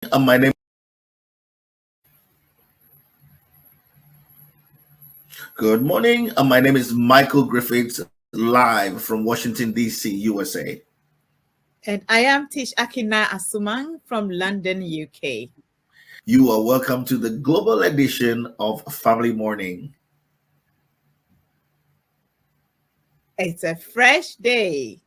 My name. Good morning. My name is Michael Griffiths, live from Washington D.C., USA. And I am Tish Akina Asumang from London, UK. You are welcome to the global edition of Family Morning. It's a fresh day.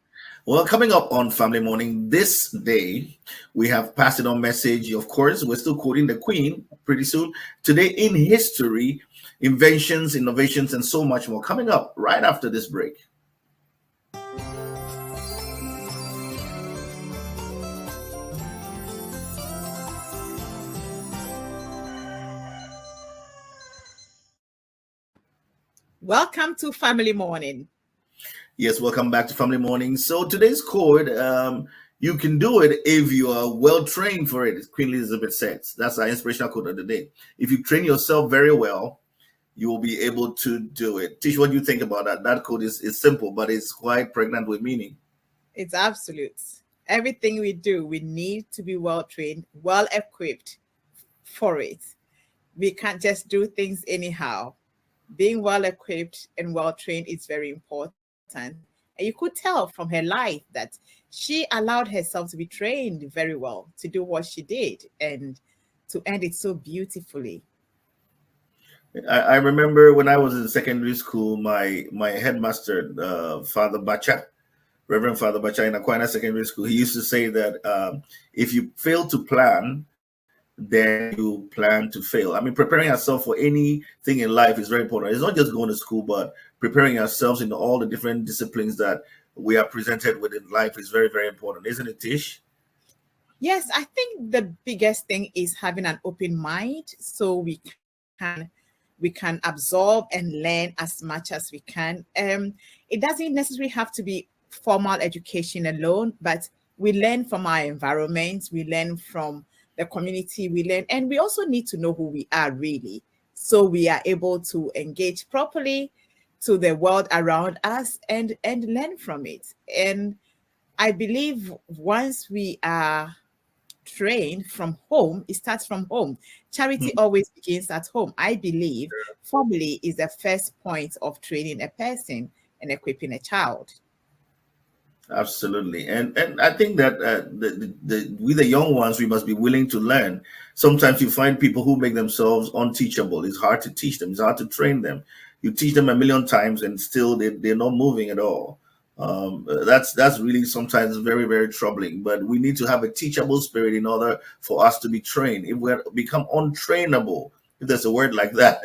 Well, coming up on Family Morning this day, we have Passed It On Message. Of course, we're still quoting the Queen pretty soon. Today in history, inventions, innovations, and so much more coming up right after this break. Welcome to Family Morning. Yes, welcome back to Family Morning. So today's code, you can do it if you are well trained for it. As Queen Elizabeth says, that's our inspirational quote of the day. If you train yourself very well, you will be able to do it. Tish, what do you think about that? That code is simple, but it's quite pregnant with meaning. It's absolute. Everything we do, we need to be well trained, well equipped for it. We can't just do things anyhow. Being well equipped and well trained is very important. And you could tell from her life that she allowed herself to be trained very well to do what she did and to end it so beautifully. I remember when I was in secondary school, my headmaster, Father Bacha, Reverend Father Bacha in Aquinas Secondary School, he used to say that if you fail to plan, then you plan to fail. I mean, preparing ourselves for anything in life is very important. It's not just going to school, but preparing ourselves in all the different disciplines that we are presented with in life is very, very important, isn't it, Tish? Yes, I think the biggest thing is having an open mind so we can absorb and learn as much as we can. It doesn't necessarily have to be formal education alone, but we learn from our environment, we learn from the community, we learn, and we also need to know who we are really, so we are able to engage properly to the world around us and learn from it. And I believe once we are trained from home, it starts from home. Charity always begins at home. I believe family is the first point of training a person and equipping a child. Absolutely, and I think that we the young ones we must be willing to learn. Sometimes you find people who make themselves unteachable. It's hard to teach them. It's hard to train them. You teach them a million times, and still they're not moving at all. That's really sometimes very very troubling. But we need to have a teachable spirit in order for us to be trained. If we become untrainable, if there's a word like that,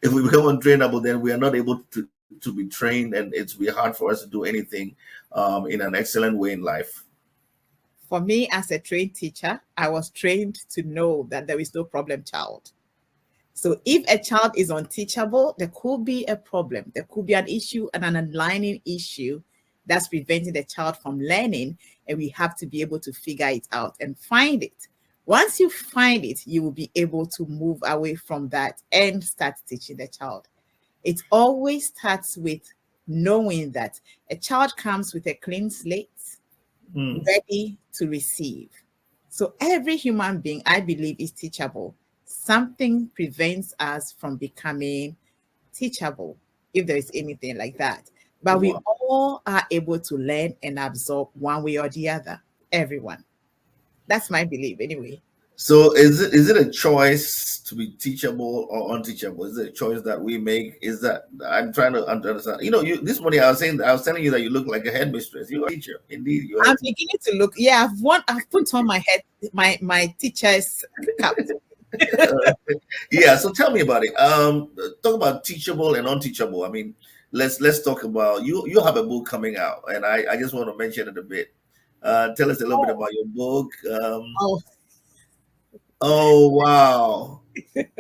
if we become untrainable, then we are not able to be trained, and it's be hard for us to do anything in an excellent way in life. For me, as a trained teacher, I was trained to know that there is no problem child. So if a child is unteachable, there could be a problem. There could be an issue and an underlying issue that's preventing the child from learning, and we have to be able to figure it out and find it. Once you find it, you will be able to move away from that and start teaching the child. It always starts with knowing that a child comes with a clean slate, Hmm. ready to receive. So every human being, I believe, is teachable. Something prevents us from becoming teachable, if there is anything like that. But we Wow. all are able to learn and absorb one way or the other. Everyone. That's my belief, anyway. So is it a choice to be teachable or unteachable? Is it a choice that we make? Is that I'm trying to understand? You this morning I was telling you that you look like a headmistress. You are a teacher, indeed. You are a I'm teacher. beginning to look. Yeah, I've put on my head my teacher's cap. Yeah. So tell me about it. Talk about teachable and unteachable. I mean, let's talk about you. You have a book coming out, and I just want to mention it a bit. Tell us a little bit Oh, about your book. oh, Oh wow.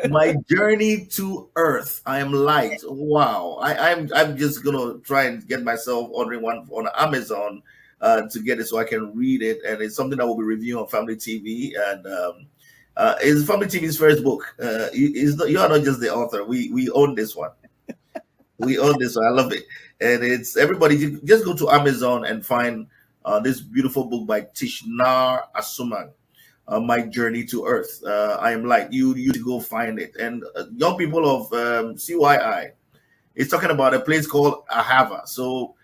My journey to Earth. I am light. Wow. I'm just gonna try and get myself ordering one on Amazon to get it so I can read it, and it's something that will be reviewing on Family TV. And it's Family TV's first book. You are not just the author. We own this one. We own this one. I love it, and it's everybody just go to Amazon and find this beautiful book by Tishnar Asuman. My Journey to Earth. I Am Light. You to go find it. And young people of CYI, it's talking about a place called Ahava. So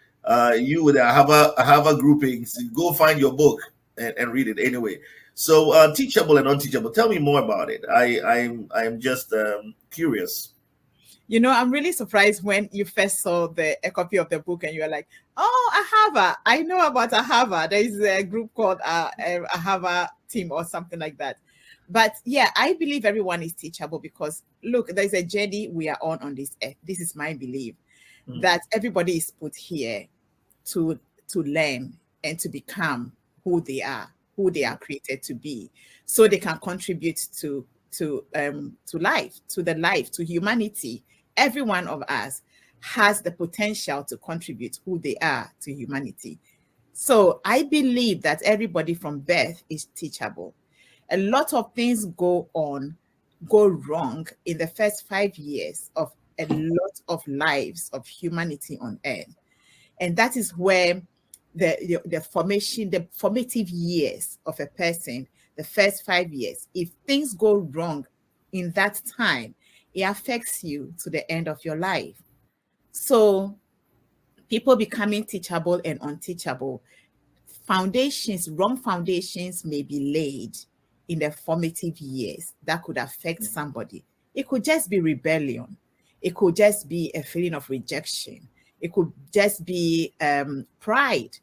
you with the Ahava groupings, go find your book and read it anyway. So teachable and unteachable. Tell me more about it. I'm just curious. I'm really surprised when you first saw a copy of the book and you were like, "Oh, Ahava! I know about Ahava. There is a group called Ahava Team or something like that." But yeah, I believe everyone is teachable because look, there's a journey we are on this earth. This is my belief Mm, that everybody is put here to learn and to become who they are created to be, so they can contribute to life, to humanity. Every one of us has the potential to contribute who they are to humanity. So I believe that everybody from birth is teachable. A lot of things go wrong in the first 5 years of a lot of lives of humanity on earth, and that is where the formative years of a person, the first 5 years, if things go wrong in that time, it affects you to the end of your life. So people becoming teachable and unteachable, wrong foundations may be laid in the formative years that could affect somebody. It could just be rebellion. It could just be a feeling of rejection. It could just be pride.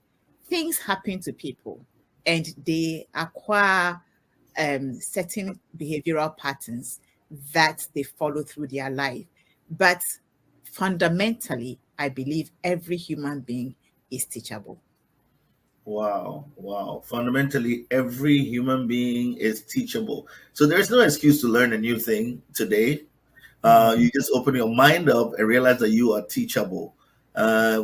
Things happen to people and they acquire certain behavioral patterns that they follow through their life. But fundamentally, I believe every human being is teachable. wow, wow. Fundamentally, every human being is teachable. So there's no excuse to learn a new thing today. Mhm. You just open your mind up and realize that you are teachable.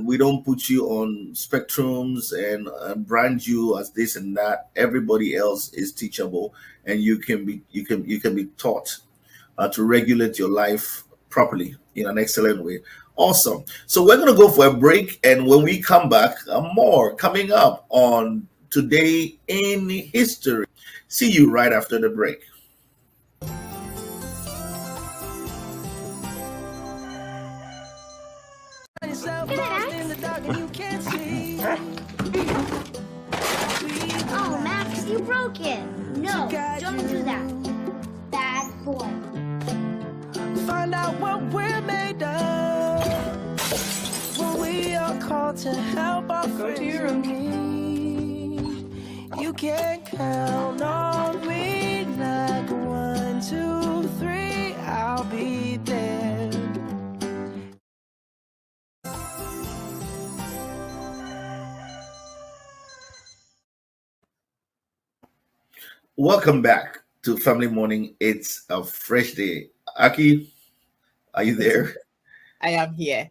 We don't put you on spectrums and brand you as this and that. Everybody else is teachable, and you can be taught to regulate your life properly in an excellent way. Awesome. So we're going to go for a break, and when we come back, more coming up on Today in History. See you right after the break. Oh, Max, you broke it. No, don't do that. Bad boy. Find out what we're made of. When we are called to help our Go to your room. You can count on me like 1, 2, 3. I'll be there. Welcome back to Family Morning. It's a fresh day. Aki, are you It's there? I am here.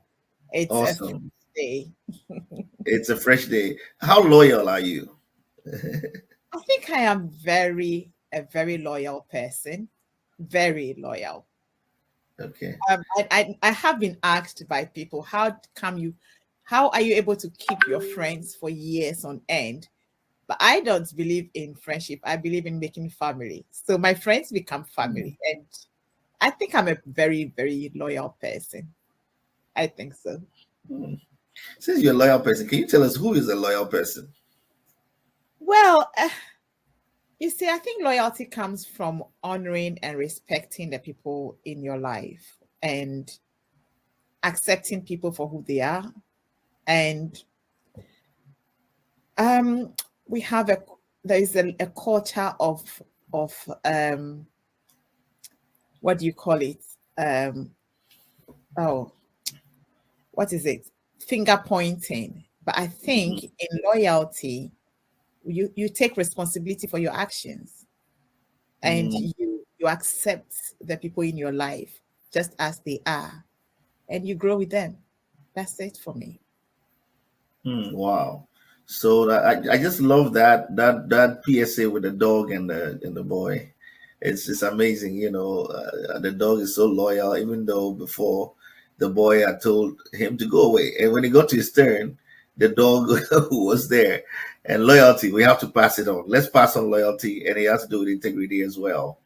It's a fresh Awesome. day. It's a fresh day. How loyal are you? I think I am a very loyal person. Very loyal. Okay. I have been asked by people, how are you able to keep your friends for years on end? But I don't believe in friendship. I believe in making family. So my friends become Hmm. family. And I think I'm a very, very loyal person. I think so. Hmm. Since you're a loyal person, can you tell us who is a loyal person? Well, you see, I think loyalty comes from honoring and respecting the people in your life and accepting people for who they are. And um, we have there is a culture of what do you call it? Um, oh, what is it? Finger pointing. But I think Hmm. in loyalty, you take responsibility for your actions and Hmm. you accept the people in your life just as they are and you grow with them. That's it for me. Hmm. Wow. So I just love that PSA with the dog and the boy. It's amazing, the dog is so loyal, even though before the boy had told him to go away, and when he got to his turn, the dog who was there. And loyalty, we have to pass it on. Let's pass on loyalty, and it has to do with integrity as well.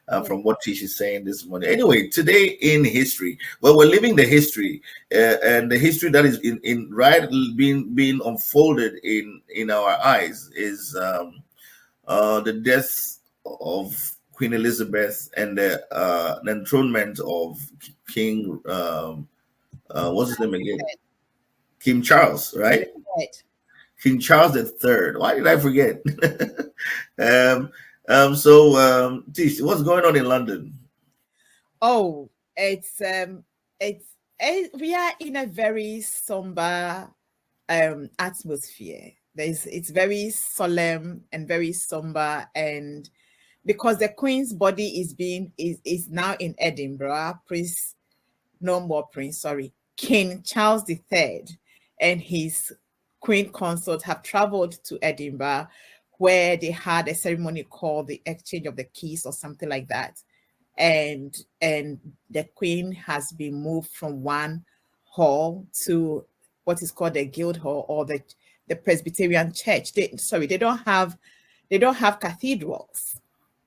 Yeah. From what Tish is saying this morning. Anyway, today in history, well, we're living the history, and the history that is in right being unfolded in our eyes is the death of Queen Elizabeth and the enthronement of King what's his name again? King Charles, right? Right. King Charles the Third. Why did I forget? um, Tish, what's going on in London? Oh, we are in a very somber atmosphere. It's very solemn and very somber, and because the Queen's body is now in Edinburgh, King Charles III and his Queen consort have traveled to Edinburgh, where they had a ceremony called the exchange of the keys or something like that. And the Queen has been moved from one hall to what is called the Guildhall or the Presbyterian Church. They don't have cathedrals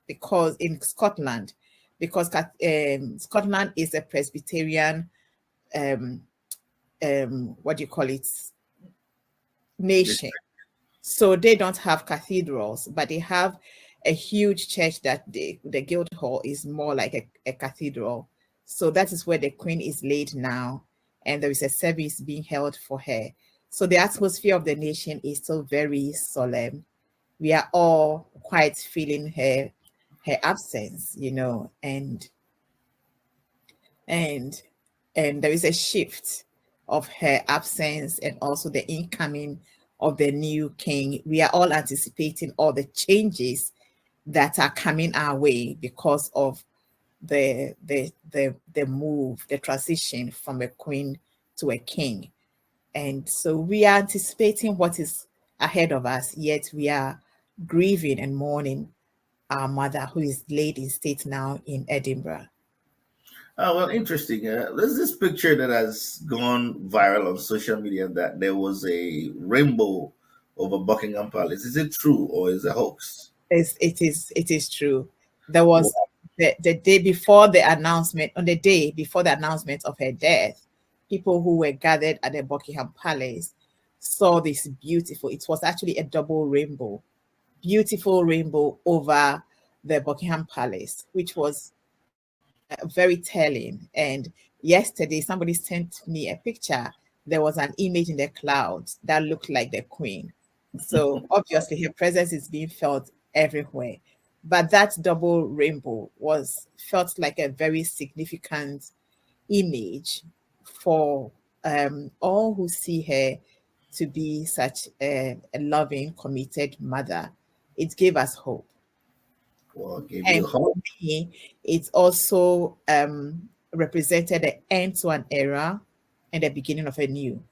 because in Scotland, because Scotland is a Presbyterian um what do you call it, nation. So they don't have cathedrals, but they have a huge church that the Guildhall is more like a cathedral. So that is where the Queen is laid now, and there is a service being held for her. So the atmosphere of the nation is still very solemn. We are all quite feeling her absence, and there is a shift of her absence and also the incoming of the new king. We are all anticipating all the changes that are coming our way because of the move, the transition from a queen to a king. And so we are anticipating what is ahead of us, yet we are grieving and mourning our mother who is laid in state now in Edinburgh. Oh, well, interesting. There's this picture that has gone viral on social media that there was a rainbow over Buckingham Palace. Is it true or is it a hoax? It is true. There was the day before the announcement, on the day before the announcement of her death, people who were gathered at the Buckingham Palace saw this beautiful, it was actually a double rainbow, beautiful rainbow over the Buckingham Palace, which was very telling. And yesterday, somebody sent me a picture. There was an image in the clouds that looked like the Queen. So obviously, her presence is being felt everywhere. But that double rainbow was felt like a very significant image for all who see her to be such a loving, committed mother. It gave us hope. Well, give you And for hope. me, it's also represented the end to an era and the beginning of a new.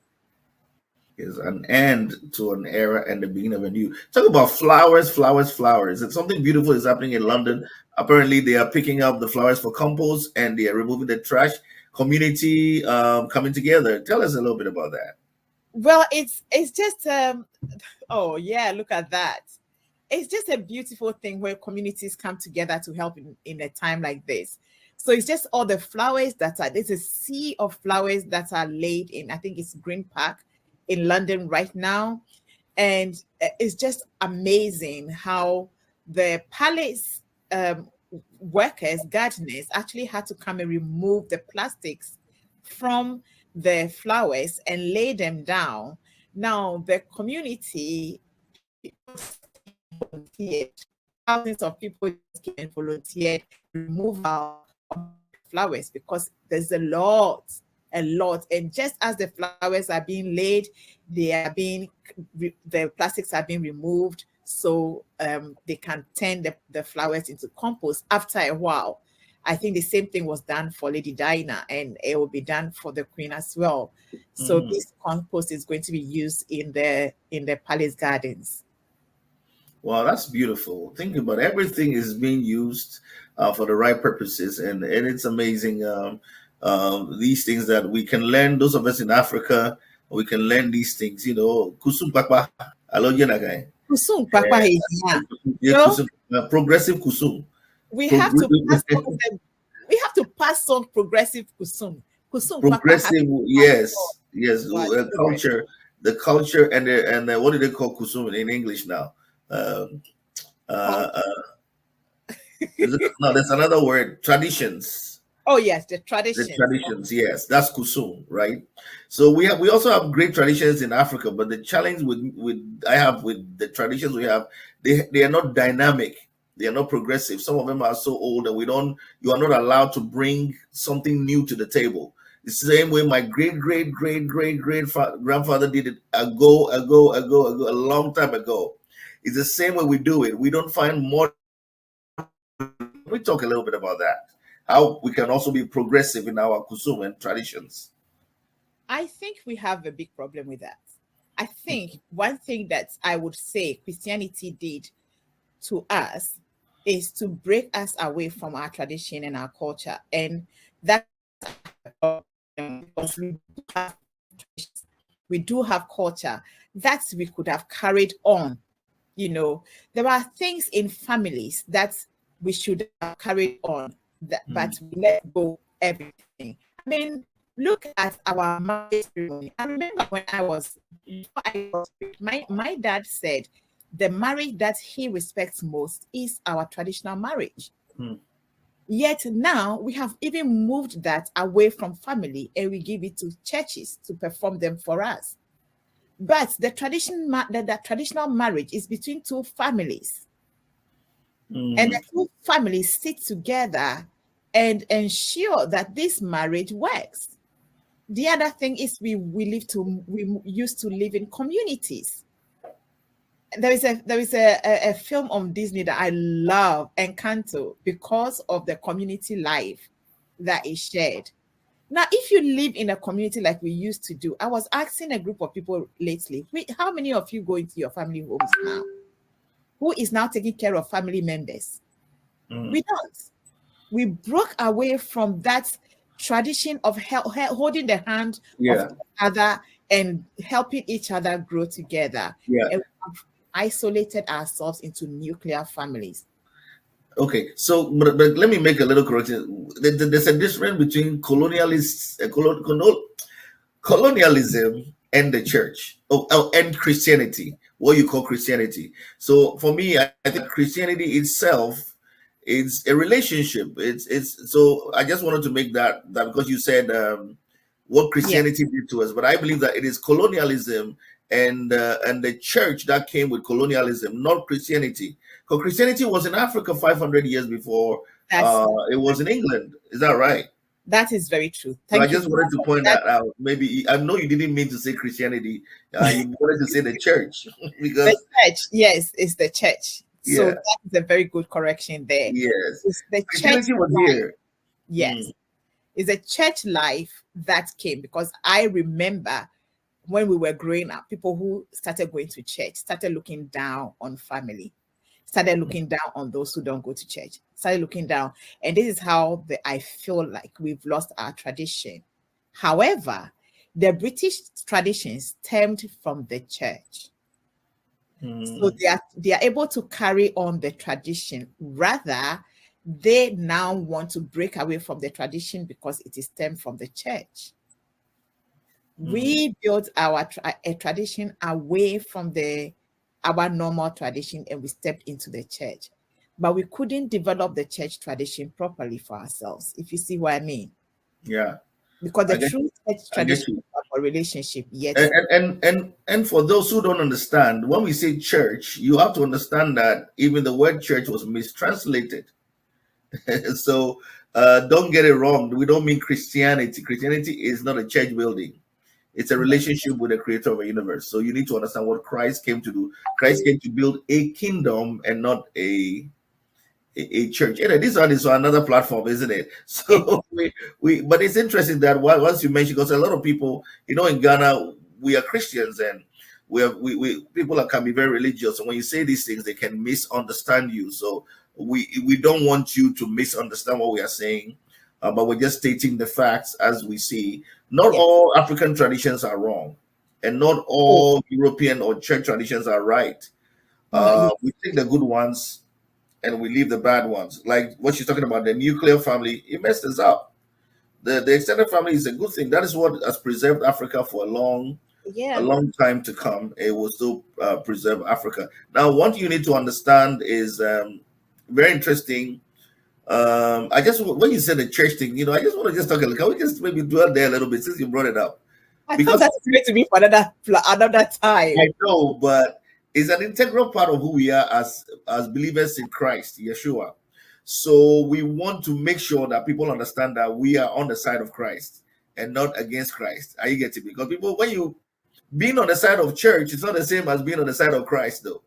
Is an end to an era and the beginning of a new. Talk about flowers, flowers, flowers. It's something beautiful is happening in London. Apparently, they are picking up the flowers for compost and they are removing the trash. Community coming together. Tell us a little bit about that. Well, it's just oh yeah, look at that. It's just a beautiful thing where communities come together to help in a time like this. So it's just all the flowers there's a sea of flowers that are laid in, I think it's Green Park in London right now. And it's just amazing how the palace workers, gardeners, actually had to come and remove the plastics from the flowers and lay them down. Now, the community, volunteered. Thousands of people just came and volunteered removal of flowers because there's a lot. And just as the flowers are being laid, the plastics are being removed so they can turn the flowers into compost after a while. I think the same thing was done for Lady Diana, and it will be done for the Queen as well. So this compost is going to be used in the palace gardens. Wow, that's beautiful. Think about everything is being used for the right purposes, and it's amazing. These things that we can learn. Those of us in Africa, We can learn these things, kusum papa, alo yena guy. Kusum Papa is here. Yeah, So kusum, progressive kusum. we Pro- have to pass on the we have to pass on progressive Kusum. Kusum Papa has progressive, to pass on yes, yes, our children. culture, the culture, and what do they call kusum in English now? Um uh, Culture. uh, no, there's another word, traditions. Oh yes, the The traditions. traditions, yes, that's kusum, right? So we also have great traditions in Africa, but the challenge with I have with the traditions we have, they are not dynamic, they are not progressive. Some of them are so old, and you are not allowed to bring something new to the table. The same way my grandfather did it ago, a long time ago. It's the same way we do it. We don't find more. We talk a little bit about that. How we can also be progressive in our kusum and traditions. I think we have a big problem with that. I think one thing that I would say Christianity did to us is to break us away from our tradition and our culture. And that's a problem because we do have culture that we could have carried on. There are things in families that we should have carried on, but we let go everything. I mean, look at our marriage ceremony. I remember when my dad said the marriage that he respects most is our traditional marriage. Yet now we have even moved that away from family and we give it to churches to perform them for us. But the traditional marriage is between two families, and the two families sit together and ensure that this marriage works. The other thing is we used to live in communities. There is a film on Disney that I love, Encanto, because of the community life that is shared. Now, if you live in a community like we used to do, I was asking a group of people lately, how many of you go into your family homes now? Who is now taking care of family members? We don't. We broke away from that tradition of holding the hand of each other and helping each other grow together. Yeah. And we have isolated ourselves into nuclear families. Okay, so but let me make a little correction. There's a difference between colonialism and the church, and Christianity, what you call Christianity. So for me, I think Christianity itself is a relationship. It's so I just wanted to make that because you said what Christianity did to us, but I believe that it is colonialism and the church that came with colonialism, not Christianity. Because Christianity was in Africa 500 years before it was in England. Is that right? That is very true. So I Thank you. just wanted to point that out. Maybe I know you didn't mean to say Christianity. You wanted to say the church because the church, yes, is the church. So that is a very good correction there. Yes, it's the Christianity church was life. here. Yes, it's a church life that came because I remember when we were growing up, people who started going to church started looking down on family, started looking down on those who don't go to church, started looking down. And this is how I feel like we've lost our tradition. However, the British tradition stemmed from the church. So they are able to carry on the tradition. Rather, they now want to break away from the tradition because it is stemmed from the church. We built a tradition away from our normal tradition and we stepped into the church. But we couldn't develop the church tradition properly for ourselves, if you see what I mean. Yeah. Because the true church tradition is a relationship, yet. And for those who don't understand, when we say church, you have to understand that even the word church was mistranslated. So don't get it wrong. We don't mean Christianity. Christianity is not a church building. It's a relationship with the creator of the universe. So you need to understand what Christ came to do. Christ came to build a kingdom and not a church. This one is on another platform, isn't it? So but it's interesting that once you mention, because a lot of people, in Ghana, we are Christians and we people can be very religious. And when you say these things, they can misunderstand you. So we don't want you to misunderstand what we are saying, but we're just stating the facts as we see. Not all African traditions are wrong. and not all European or church traditions are right. No, We take the good ones and we leave the bad ones. Like what she's talking about, the nuclear family, it messed us up. The extended family is a good thing. That is what has preserved Africa for a yeah. long time to come. It will still preserve Africa. Now, what you need to understand is very interesting. I just when you said the church thing, I just want to just talk a little. Can we just maybe dwell there a little bit since you brought it up? I thought Because that's going to be for another time. I know, but it's an integral part of who we are as believers in Christ, Yeshua. So we want to make sure that people understand that we are on the side of Christ and not against Christ. Are you getting me? Because people, when you being on the side of church, it's not the same as being on the side of Christ, though.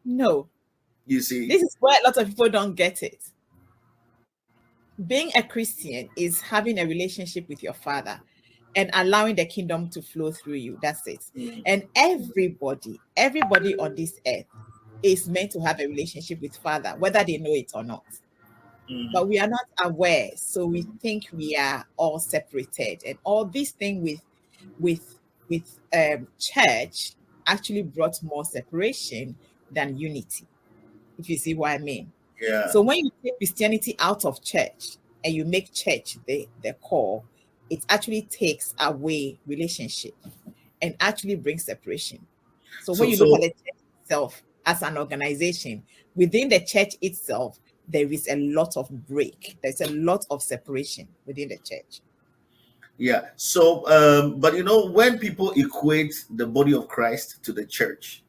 No, You see, this is where a lot of people don't get it. Being a Christian is having a relationship with your Father and allowing the kingdom to flow through you. That's it. And everybody on this earth is meant to have a relationship with Father, whether they know it or not. But we are not aware, so we think we are all separated. And all this thing with church actually brought more separation than unity, if you see what I mean. yeah. So when you take Christianity out of church and you make church the core, it actually takes away relationship and actually brings separation. So when you look at the church itself as an organization, within the church itself, there is a lot of break. There's a lot of separation within the church. Yeah. So, but when people equate the body of Christ to the church,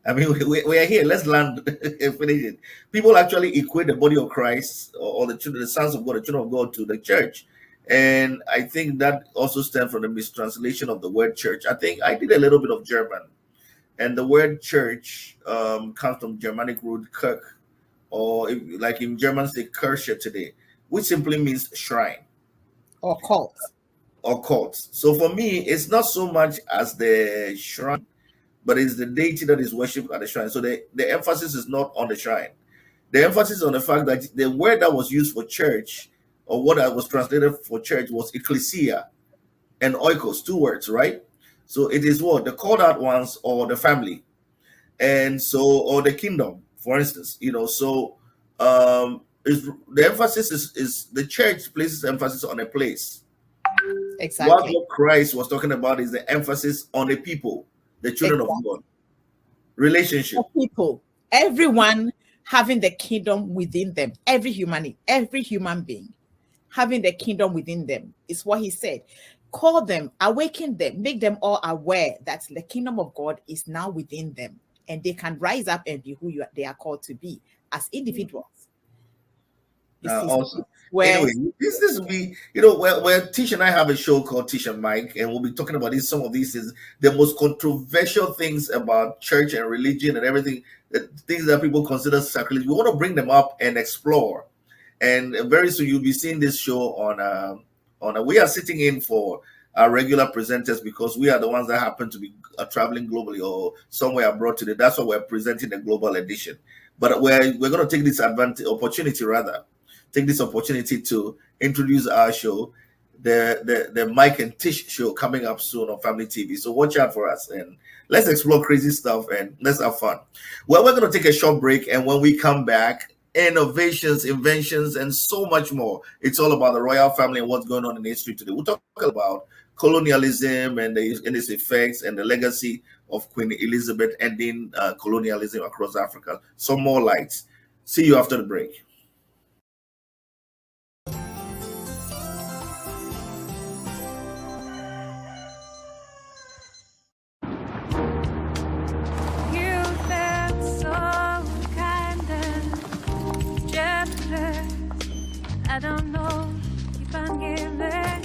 I mean, we are here. Let's land and finish it. People actually equate the body of Christ or the children, the sons of God, the children of God, to the church, and I think that also stems from the mistranslation of the word church. I think I did a little bit of German, and the word church comes from Germanic root kirk, or like in German say Kirche today, which simply means shrine or cult. Or cults. So for me, it's not so much as the shrine, but it's the deity that is worshipped at the shrine. So the emphasis is not on the shrine. The emphasis is on the fact that the word that was used for church, or what I was translated for church, was ecclesia and oikos, two words, right? So it is what the called out ones, or the family, and so, or the kingdom, for instance. So is the emphasis is the church places emphasis on a place. Exactly. What Christ was talking about is the emphasis on the people, the children of God. Relationship. People, everyone having the kingdom within them, every human being having the kingdom within them is what he said. Call them, awaken them, make them all aware that the kingdom of God is now within them, and they can rise up and be who they are called to be as individuals. Awesome. Anyway, this will be, where Tish and I have a show called Tish and Mike, and we'll be talking about some of these things, the most controversial things about church and religion and everything, the things that people consider sacrilege. We want to bring them up and explore. And very soon you'll be seeing this show on we are sitting in for our regular presenters because we are the ones that happen to be traveling globally or somewhere abroad today. That's why we're presenting the global edition. But we're going to take this opportunity to introduce our show, the Mike and Tish show, coming up soon on Family TV. So watch out for us and let's explore crazy stuff and let's have fun. Well, we're going to take a short break, and when we come back, innovations, inventions, and so much more. It's all about the royal family and what's going on in history today. We'll talk about colonialism and its effects and the legacy of Queen Elizabeth ending colonialism across Africa. Some more lights. See you after the break. I don't know if I'm giving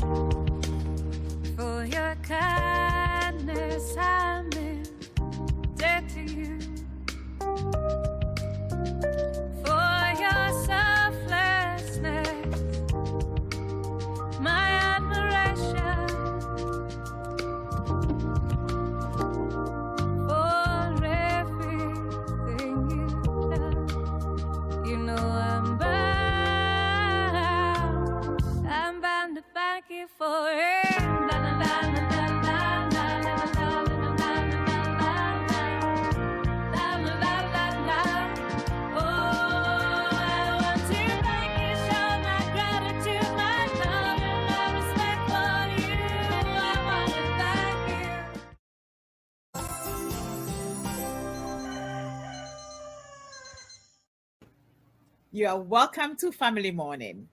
for your kindness. I'm in debt to you for your You are welcome to Family Morning.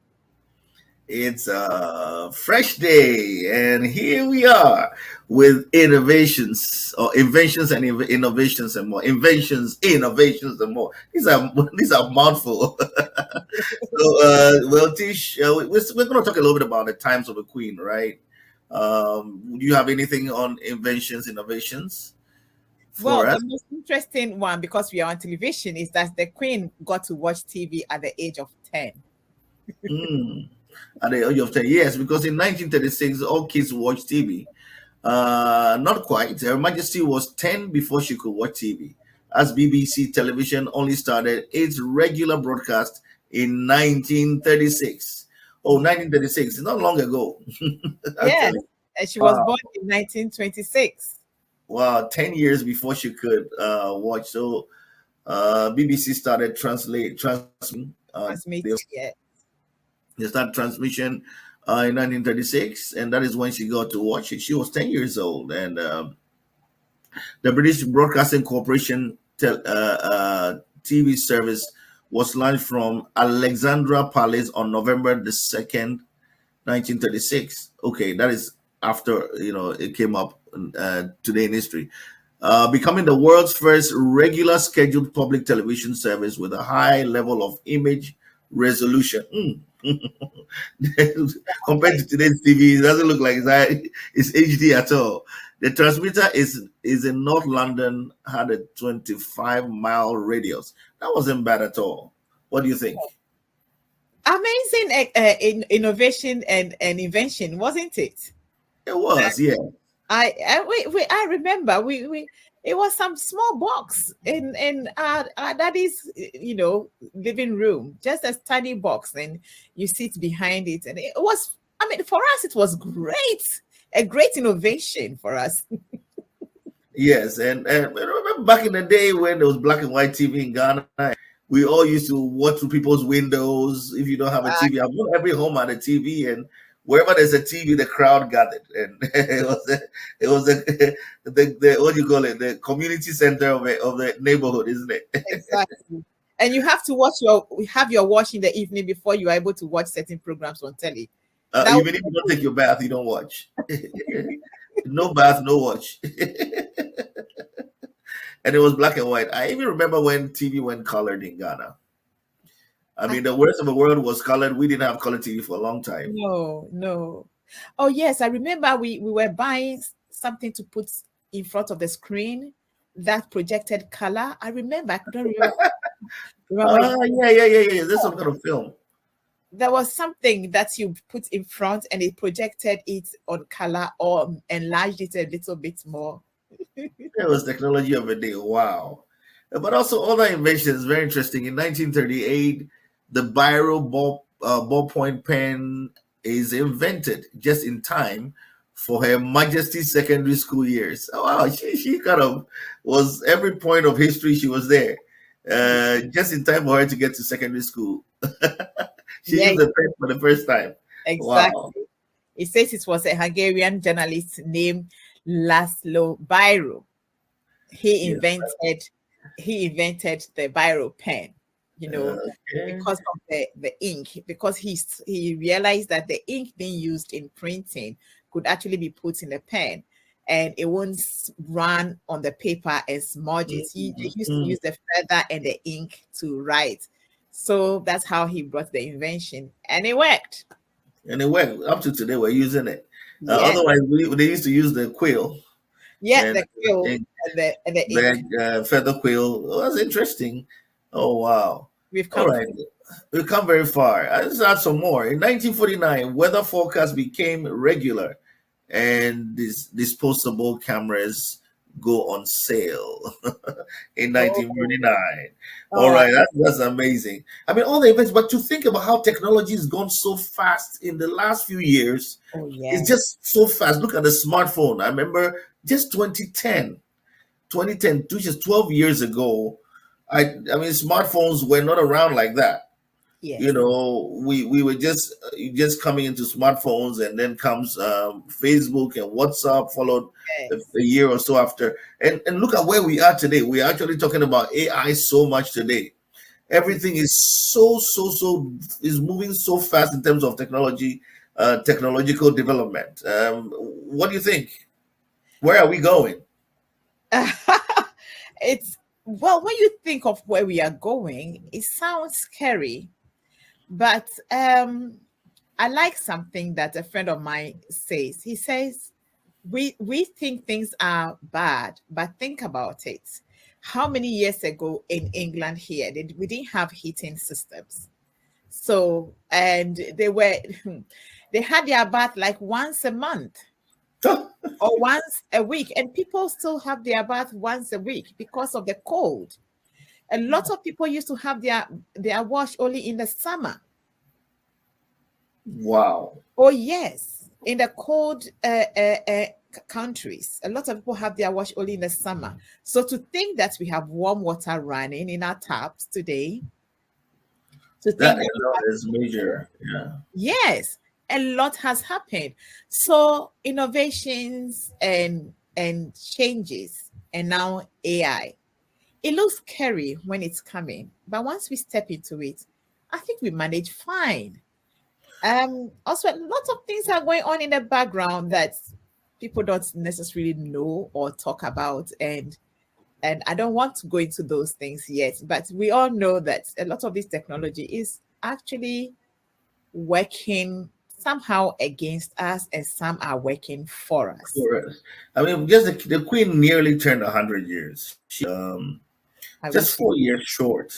It's a fresh day, and here we are with innovations or inventions and innovations and more. Inventions, innovations, and more. These are mouthful. Well, Tish, we're going to talk a little bit about the times of a queen, right? Do you have anything on inventions, innovations Well, for the us? most interesting one, because we are on television, is that the Queen got to watch TV at the age of 10. Mm. At the age of 10 years, because in 1936, all kids watched TV. Not quite. Her Majesty was 10 before she could watch TV, as BBC television only started its regular broadcast in 1936. Oh, Yeah. 1936, not long ago, Yes. actually. And she was Wow. born in 1926. Wow, 10 years before she could watch. So BBC started transmitting. Transmit. Yeah. They started transmission in 1936, and that is when she got to watch it. She was 10 years old, and the British Broadcasting Corporation TV service was launched from Alexandra Palace on November the 2nd, 1936. Okay, that is after, it came up today in history. Becoming the world's first regular scheduled public television service with a high level of image resolution. Compared to today's TV, it doesn't look like it's HD at all. The transmitter is in North London, had a 25-mile radius. That wasn't bad at all. What do you think? Amazing innovation and invention, wasn't it? It was, yeah. I remember we it was some small box in our daddy's living room, just a tiny box, and you sit behind it, and it was, I mean, for us it was great, a great innovation for us. Yes, and remember back in the day when there was black and white TV in Ghana, we all used to watch through people's windows. If you don't have a TV, I've got every home had a TV, and wherever there's a TV, the crowd gathered, and the what do you call it, the community center of the neighborhood, isn't it? Exactly. And you have to have your wash in the evening before you are able to watch certain programs on telly. That Even if you don't take your bath, you don't watch. No bath, no watch. And it was black and white. I even remember when TV went colored in Ghana. I mean, the rest of the world was colored. We didn't have color TV for a long time. No. Oh yes, I remember we were buying something to put in front of the screen that projected color. I remember. I couldn't remember. Yeah. There's some kind of film. There was something that you put in front and it projected it on color or enlarged it a little bit more. It was technology of a day. Wow. But also other inventions, very interesting. In 1938, the ballpoint pen is invented just in time for Her Majesty's secondary school years. Oh, wow, she kind of was every point of history. She was there, just in time for her to get to secondary school. She used the pen for the first time. Exactly. Wow. It says it was a Hungarian journalist named Laszlo Biro. He invented the Biro pen, because of the ink, because he realized that the ink being used in printing could actually be put in the pen and it won't run on the paper and smudge it. He used to use the feather and the ink to write. So that's how he brought the invention, and it worked. And it worked. Up to today, we're using it. Yes. Otherwise, they used to use the quill. Yeah, the quill and the ink. Feather quill. Oh, that's interesting. Oh, wow. We've come. All right. We've come very far. Let's add some more. In 1949, weather forecasts became regular and these disposable cameras go on sale in 1949. All right, that's amazing. I mean, all the events, but to think about how technology has gone so fast in the last few years, it's just so fast. Look at the smartphone. I remember just 2010, which is 12 years ago. I mean, smartphones were not around like that. Yes. We were just coming into smartphones, and then comes Facebook and WhatsApp, followed a year or so after. And look at where we are today. We're actually talking about AI so much today. Everything is so is moving so fast in terms of technology, technological development. What do you think? Where are we going? It's well, when you think of where we are going, it sounds scary, but I like something that a friend of mine says. He says, we think things are bad, but think about it. How many years ago in England here, we didn't have heating systems. So, and they were, they had their bath like once a month or once a week, and people still have their bath once a week because of the cold. A lot of people used to have their wash only in the summer. Wow. Oh yes, in the cold countries, a lot of people have their wash only in the summer. So to think that we have warm water running in our taps today, to That think that is major. Yeah. yes, a lot has happened. So innovations and changes, and now AI. It looks scary when it's coming, but once we step into it, I think we manage fine. Also, lots of things are going on in the background that people don't necessarily know or talk about, and I don't want to go into those things yet, but we all know that a lot of this technology is actually working somehow against us, and some are working for us. Correct. I mean, just the Queen nearly turned 100 years. I Just wish it. 4 years short.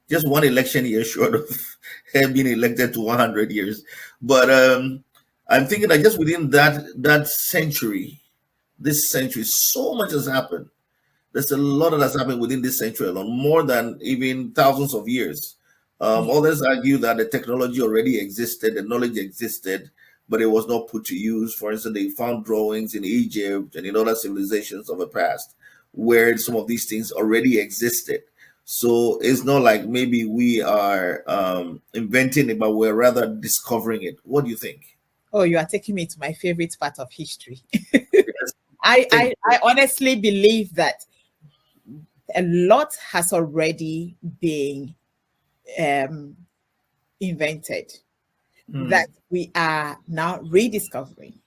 Just one election year short of her being elected to 100 years. But I'm thinking that just within that century, this century, so much has happened. There's a lot that has happened within this century alone, more than even thousands of years. Others argue that the technology already existed, the knowledge existed, but it was not put to use. For instance, they found drawings in Egypt and in other civilizations of the past where some of these things already existed. So it's not like maybe we are inventing it, but we're rather discovering it. What do you think? Oh, you are taking me to my favorite part of history. Yes, I honestly believe that a lot has already been um, invented mm, that we are now rediscovering.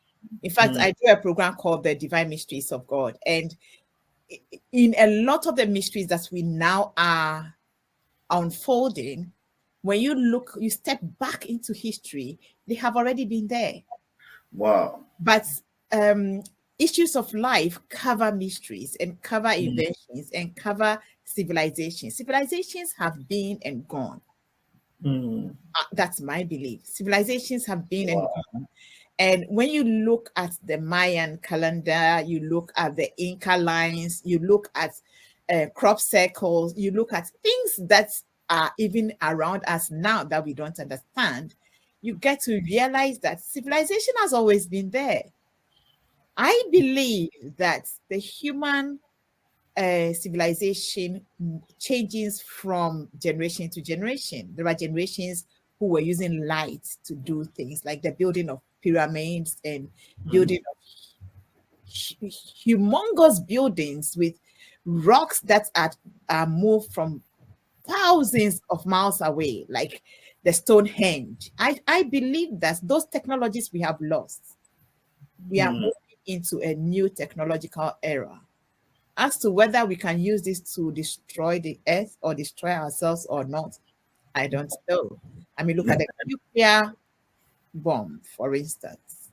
In fact, mm, I do a program called The Divine Mysteries of God. And in a lot of the mysteries that we now are unfolding, when you look, you step back into history, they have already been there. wow. But um, issues of life cover mysteries and cover Mm, inventions and cover civilizations. Civilizations have been and gone. mm, That's my belief. Civilizations have been and wow. gone. And when you look at the Mayan calendar, you look at the Inca lines, you look at crop circles, you look at things that are even around us now that we don't understand, you get to realize that civilization has always been there. I believe that the human civilization changes from generation to generation. There are generations who were using light to do things like the building of pyramids and Mm, building of humongous buildings with rocks that are moved from thousands of miles away, like the Stonehenge. I believe that those technologies we have lost, we are mm. moving into a new technological era. As to whether we can use this to destroy the earth or destroy ourselves or not, I don't know. I mean, look at the nuclear bomb, for instance.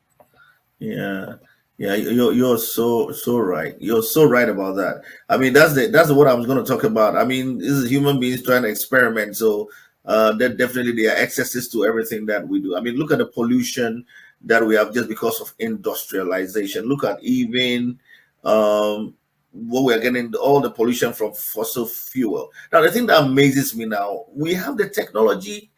Yeah, yeah, you're so right. You're so right about that. I mean, that's what I was going to talk about. I mean, this is human beings trying to experiment. So that definitely there are excesses to everything that we do. I mean, look at the pollution that we have just because of industrialization. Look at even what we're getting, all the pollution from fossil fuel. Now, the thing that amazes me now, we have the technology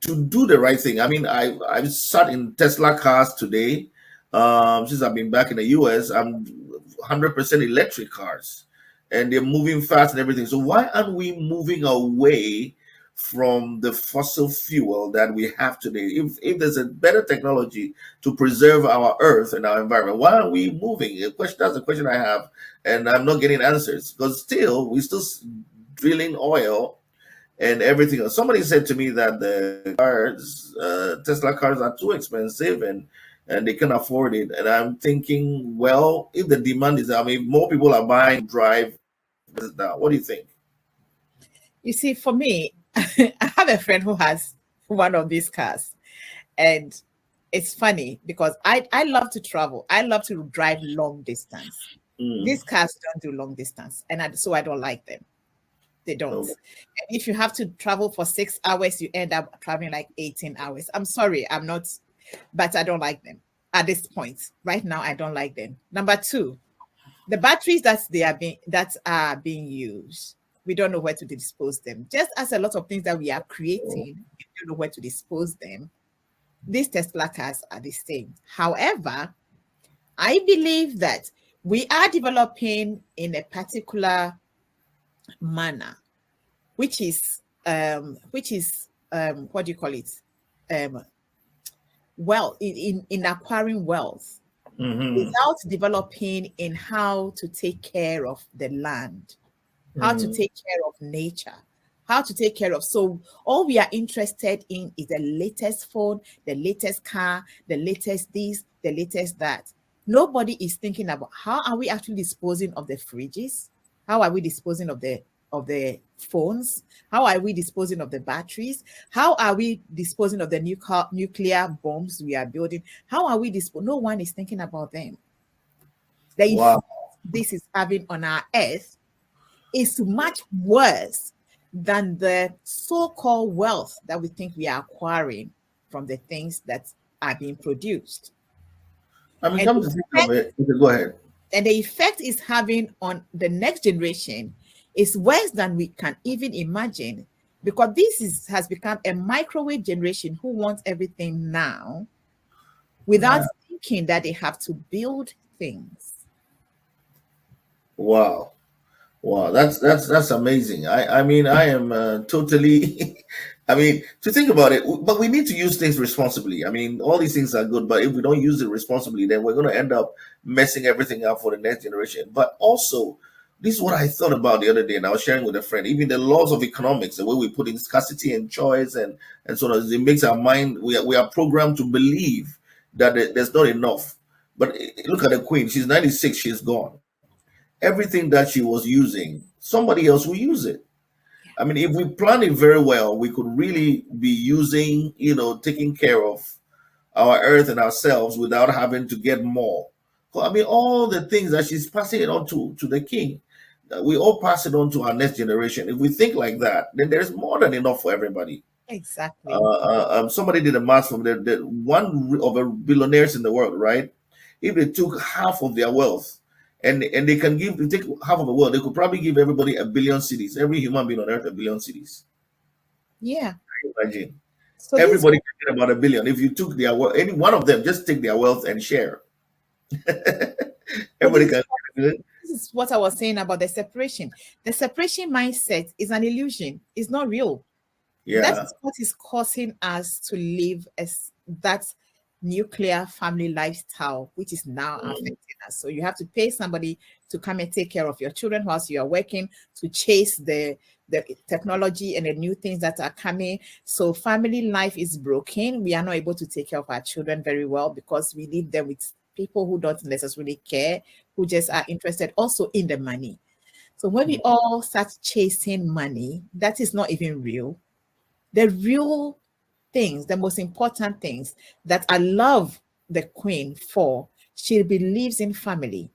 to do the right thing. I mean, I've sat in Tesla cars today. Since I've been back in the US, I'm 100% electric cars, and they're moving fast and everything. So why aren't we moving away from the fossil fuel that we have today? If there's a better technology to preserve our Earth and our environment, why aren't we moving? That's the question I have, and I'm not getting answers because still we're still drilling oil and everything else. Somebody said to me that the cars, Tesla cars, are too expensive and they can afford it. And I'm thinking, well, if the demand is, I mean, more people are buying drive now. What do you think? You see, for me, I have a friend who has one of these cars, and it's funny because I love to travel. I love to drive long distance. Mm. These cars don't do long distance, and so I don't like them. They don't. Okay. And if you have to travel for 6 hours, you end up traveling like 18 hours. I'm sorry, I'm not, but I don't like them at this point. Right now, I don't like them. Number two, the batteries that are being used, we don't know where to dispose them. Just as a lot of things that we are creating, we don't know where to dispose them. These Tesla cars are the same. However, I believe that we are developing in a particular manner, which is what do you call it? Well, in acquiring wealth without developing in how to take care of the land, how to take care of nature, how to take care of. So all we are interested in is the latest phone, the latest car, the latest this, the latest that. Nobody is thinking about how are we actually disposing of the fridges? How are we disposing of the phones? How are we disposing of the batteries? How are we disposing of the nuclear bombs we are building? How are we No one is thinking about them. The Wow. effect this is having on our earth is much worse than the so-called wealth that we think we are acquiring from the things that are being produced. I mean, And come to think of it, okay, go ahead. and the effect is having on the next generation is worse than we can even imagine, because has become a microwave generation who wants everything now without thinking that they have to build things. Wow. Wow, that's amazing. I mean, I am totally. I mean, to think about it, but we need to use things responsibly. I mean, all these things are good, but if we don't use it responsibly, then we're going to end up messing everything up for the next generation. But also, this is what I thought about the other day, and I was sharing with a friend. Even the laws of economics, the way we put in scarcity and choice, and so on, it makes our mind. We are programmed to believe that there's not enough. But look at the queen. She's 96. She's gone. Everything that she was using, somebody else will use it. I mean, if we plan it very well, we could really be using, taking care of our earth and ourselves without having to get more. I mean, all the things that she's passing it on to the king, we all pass it on to our next generation. If we think like that, then there's more than enough for everybody. Exactly. Somebody did a math from the one of the billionaires in the world, right? If they took half of their wealth and they can take half of the world, they could probably give everybody a billion cities, every human being on earth a billion cities. Yeah. Imagine. So Everybody can get about a billion. If you took any one of them, just take their wealth and share. Everybody can. This is what I was saying about the separation. The separation mindset is an illusion. It's not real. Yeah. That's what is causing us to live as that nuclear family lifestyle, which is now affecting us. So you have to pay somebody to come and take care of your children whilst you are working, to chase the technology and the new things that are coming. So family life is broken. We are not able to take care of our children very well because we leave them with people who don't necessarily care, who just are interested also in the money. So when we all start chasing money, that is not even real. The real things, the most important things that I love the Queen for, she believes in family.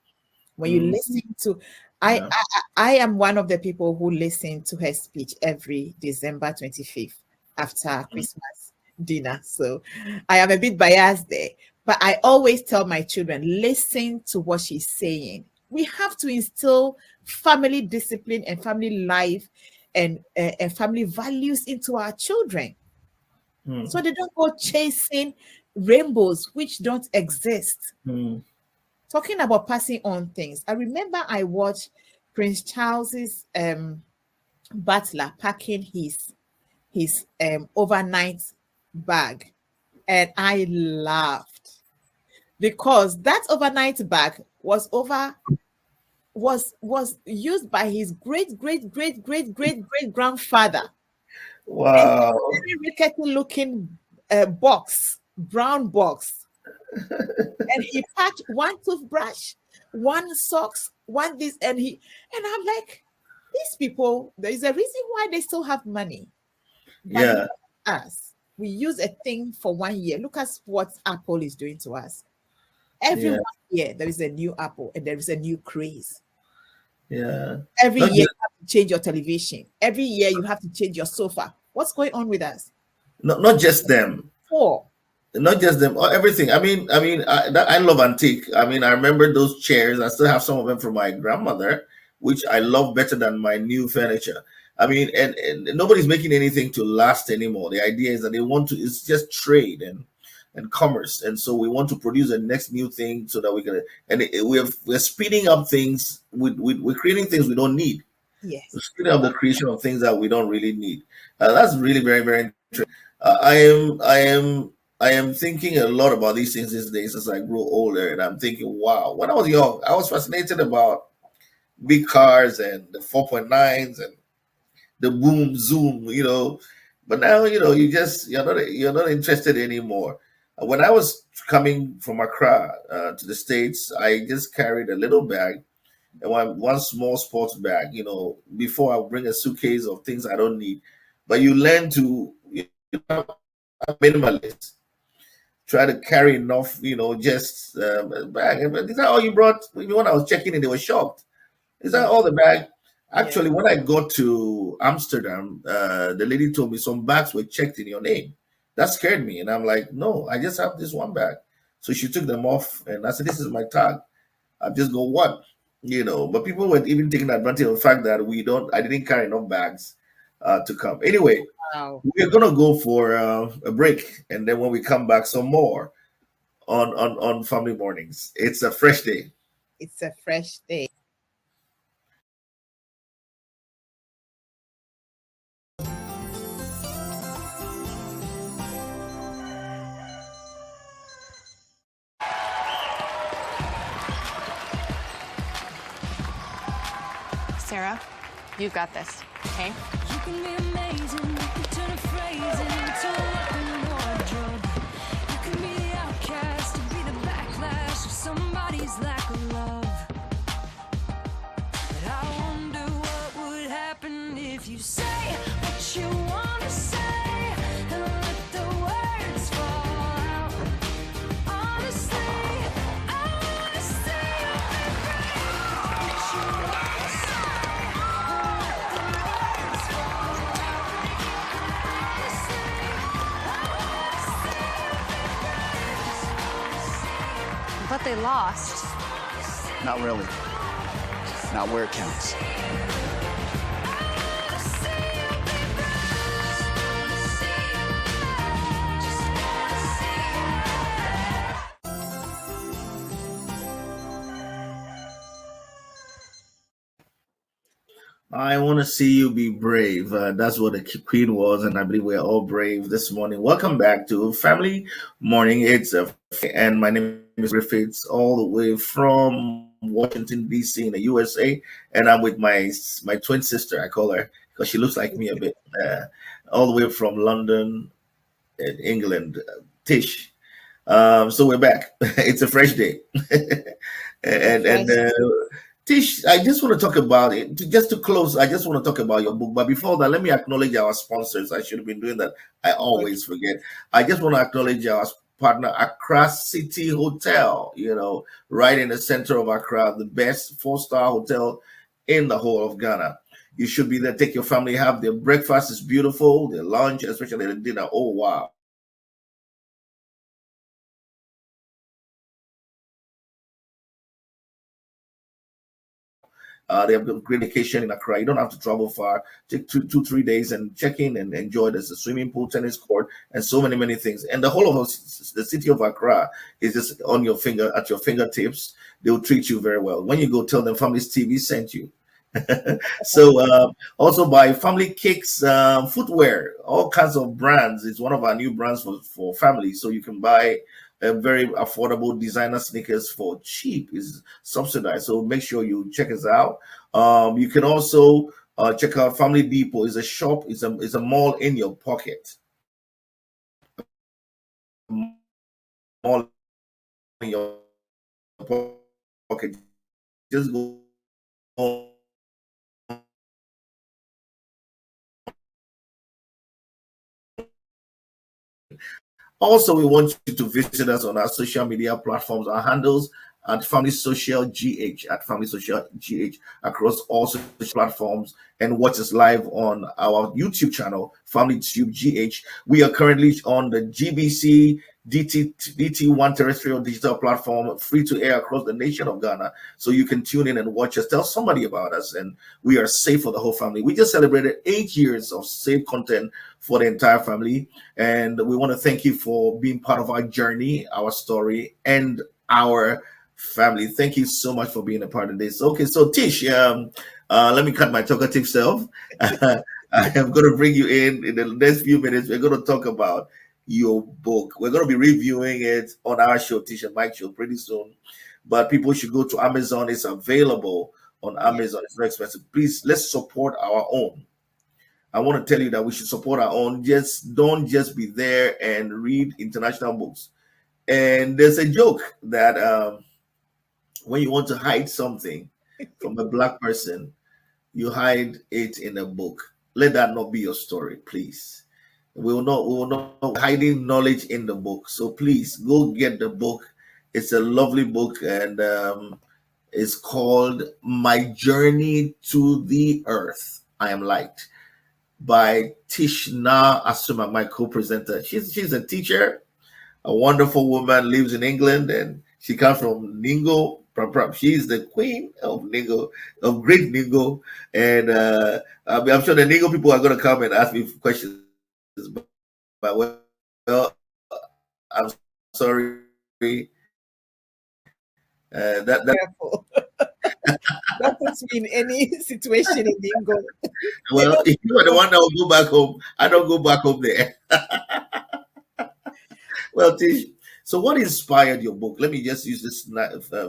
When you listen to, I am one of the people who listen to her speech every December 25th after Christmas dinner. So I am a bit biased there, but I always tell my children, listen to what she's saying. We have to instill family discipline and family life and family values into our children. So they don't go chasing rainbows which don't exist. Talking about passing on things, I remember I watched Prince Charles's butler packing his overnight bag, and I laughed because that overnight bag was used by his great grandfather. And Wow. very rickety looking box, brown box. And he packed one toothbrush, one socks, one this, and I'm like, these people, there is a reason why they still have money. But look Yeah. at us. We use a thing for 1 year. Look at what Apple is doing to us. Every Yeah. 1 year, there is a new Apple and there is a new craze. Yeah. Every Not year, just, you have to change your television. Every year, you have to change your sofa. What's going on with us? not just them. Four. Not just them, everything. I love antique. I mean, I remember those chairs. I still have some of them from my grandmother, which I love better than my new furniture. I mean, and nobody's making anything to last anymore. The idea is that they want to. It's just trade and commerce, and so we want to produce the next new thing so that we can. And we're speeding up things. We're creating things we don't need. We're Yes. speeding up the creation of things that we don't really need. That's really very very interesting. I am thinking a lot about these things these days as I grow older, and I'm thinking, wow, when I was young, I was fascinated about big cars and the 4.9s and the boom zoom, But now, you're not interested anymore. When I was coming from Accra to the States, I just carried a little bag and one small sports bag, before I bring a suitcase of things I don't need. But you learn to minimalist, try to carry enough, just a bag. Is that all you brought? Even when I was checking in, they were shocked. Is that Yeah. all the bag? Yeah. Actually, when I got to Amsterdam, the lady told me some bags were checked in your name. That scared me. And I'm like, no, I just have this one bag. So she took them off and I said, this is my tag. I've just got one, But people were even taking advantage of the fact that I didn't carry enough bags to come. Anyway, Wow. we're gonna go for a break, and then when we come back, some more on Family Mornings. It's a fresh day. It's a fresh day. Sarah, you've got this, okay? You can be amazing, you can turn a phrase into a weapon or a drug. You can be the outcast, to be the backlash of somebody's lack of love. But I wonder what would happen if you say what you want to say and let the words fall out. Honestly, I want to say you'll be brave. What you want to say and let the words fall out. Honestly, I want to say you'll be brave. But they lost. Not really. Not where it counts. I want to see you be brave. That's what the queen was, and I believe we're all brave this morning. Welcome back to Family Morning. And my name is Griffiths, all the way from Washington D.C. in the USA, and I'm with my twin sister. I call her because she looks like me a bit. All the way from London, England, Tish. So we're back. It's a fresh day, and Tish, I just want to talk about it. Just to close, I just want to talk about your book. But before that, let me acknowledge our sponsors. I should have been doing that. I always forget. I just want to acknowledge our partner, Accra City Hotel. Right in the center of Accra, the best 4-star hotel in the whole of Ghana. You should be there. Take your family. Have their breakfast is beautiful. Their lunch, especially the dinner. Oh wow! They have a great vacation in Accra. You don't have to travel far. Take 3 days and check in and enjoy. There's a swimming pool, tennis court, and so many things. And the whole of the city of Accra is just at your fingertips. They will treat you very well. When you go, tell them Family's TV sent you. So also by Family Kicks footwear, all kinds of brands. It's one of our new brands for families. So you can buy very affordable designer sneakers for cheap. Is subsidized. So make sure you check us out. You can also Check out Family Depot. Is a shop. It's a mall in your pocket. Mall in your pocket. Just go Also, we want you to visit us on our social media platforms. Our handles at Family Social GH, at Family Social GH, across all social platforms, and watch us live on our YouTube channel, Family Tube GH. We are currently on the GBC DT1 terrestrial digital platform, free to air across the nation of Ghana. So you can tune in and watch us. Tell somebody about us, and we are safe for the whole family. We just celebrated 8 years of safe content for the entire family. And we want to thank you for being part of our journey, our story, and our family. Thank you so much for being a part of this. Okay, so Tish, let me cut my talkative self. I am going to bring you in the next few minutes. We're going to talk about your book. We're going to be reviewing it on our show, Tish and Mike show, pretty soon. But people should go to Amazon. It's available on Amazon. It's very expensive. Please, let's support our own. I want to tell you that we should support our own. Just don't just be there and read international books. And there's a joke that when you want to hide something from a black person, you hide it in a book. Let that not be your story, please. We will not hiding knowledge in the book. So please go get the book. It's a lovely book, and it's called My Journey to the Earth. I Am Light, by Tishna Asuma, my co-presenter. She's a teacher, a wonderful woman, lives in England, and she comes from Ningo. She's the queen of Ningo, of Great Ningo, and I'm sure the Ningo people are going to come and ask me questions. But well, I'm sorry. That Careful. That puts me in any situation in bingo. well, if you are the one that will go back home, I don't go back home there. Well, Tish, so what inspired your book? Let me just use this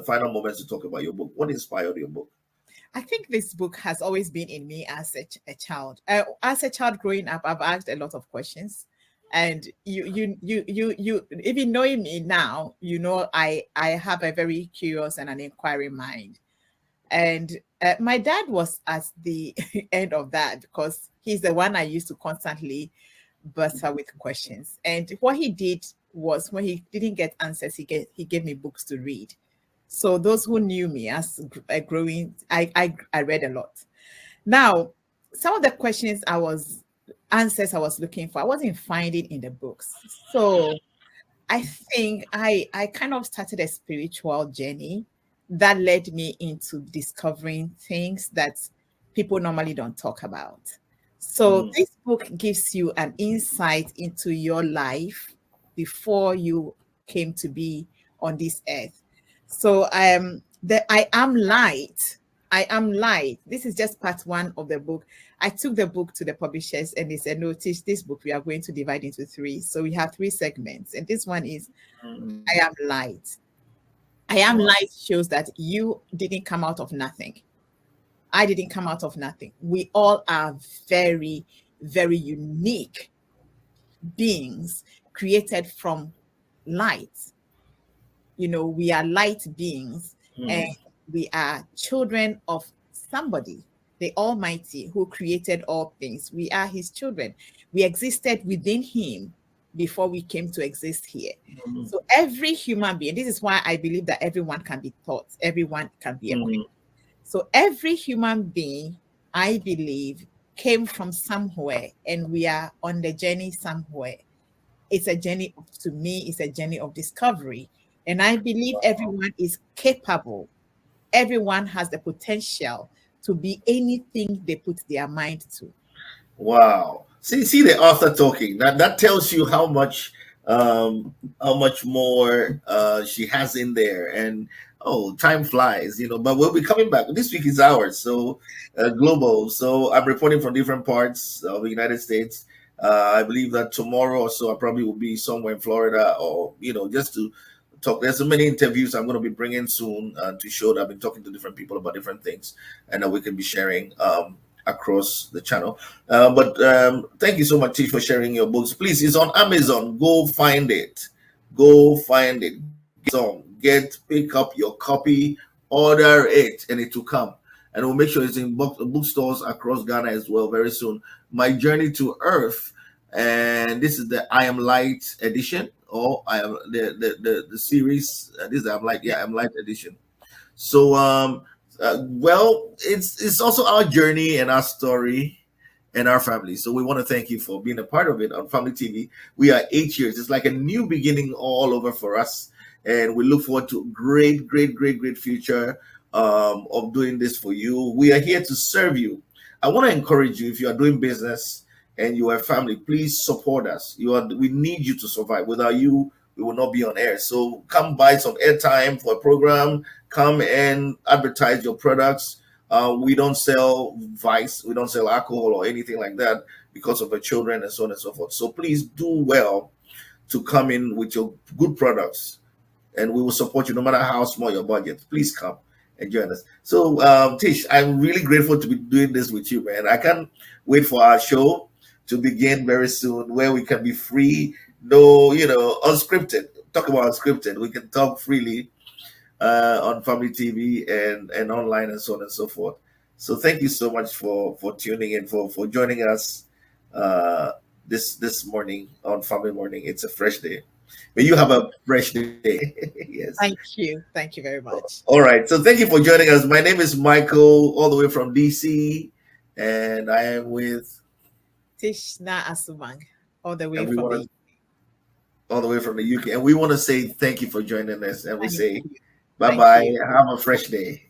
final moments to talk about your book. What inspired your book? I think this book has always been in me as a child. As a child growing up, I've asked a lot of questions, and you even knowing me now, you know I have a very curious and an inquiring mind. And my dad was at the end of that because he's the one I used to constantly butter with questions. And what he did was when he didn't get answers, he gave me books to read. So those who knew me as growing, I read a lot. Now, some of the answers I was looking for, I wasn't finding in the books. So I think I kind of started a spiritual journey that led me into discovering things that people normally don't talk about. So this book gives you an insight into your life before you came to be on this earth. So the I am light. I am light. This is just part one of the book. I took the book to the publishers and they said, no, teach this book. We are going to divide into three. So we have three segments. And this one is I am light. I am light shows that you didn't come out of nothing. I didn't come out of nothing. We all are very, very unique beings created from light. You know, we are light beings and we are children of somebody, the Almighty, who created all things. We are his children. We existed within him before we came to exist here. So every human being, this is why I believe that everyone can be taught, everyone can be equipped. So every human being, I believe, came from somewhere and we are on the journey somewhere. It's a journey, to me, it's a journey of discovery. And I believe everyone is capable. Everyone has the potential to be anything they put their mind to. Wow. See the author talking. That tells you how much more she has in there. And oh, time flies, but we'll be coming back. This week is ours, so global. So I'm reporting from different parts of the United States. I believe that tomorrow or so I probably will be somewhere in Florida, or just to talk. There's so many interviews I'm going to be bringing soon to show that I've been talking to different people about different things, and that we can be sharing. across the channel. But thank you so much, Tish, for sharing your books. Please, it's on Amazon. Go find it. Go find it. Pick up your copy, order it, and it will come. And we'll make sure it's in bookstores across Ghana as well very soon. My Journey to Earth, and this is the I Am Light edition, or I am the series. This is I Am Light, yeah, I Am Light edition. So well, it's also our journey and our story and our family. So we want to thank you for being a part of it on Family TV. We are 8 years. It's like a new beginning all over for us, and we look forward to a great future of doing this for you. We are here to serve you. I want to encourage you, if you are doing business and you are family, please support us. We need you to survive. Without you, we will not be on air. So come buy some airtime for a program. Come and advertise your products. We don't sell vice, we don't sell alcohol or anything like that because of the children and so on and so forth. So please do well to come in with your good products, and we will support you no matter how small your budget. Please come and join us. So Tish, I'm really grateful to be doing this with you, man. I can't wait for our show to begin very soon, where we can be free, no, unscripted. Talk about unscripted. We can talk freely on Family TV and online and so on and so forth. So thank you so much for tuning in, for joining us this morning on Family Morning. It's a fresh day. May you have a fresh day. Yes. Thank you very much. All right. So thank you for joining us. My name is Michael, all the way from DC, and I am with Tishna Asumang, all the way from the UK. And we want to say thank you for joining us, and we say you. bye-bye. Have a fresh day.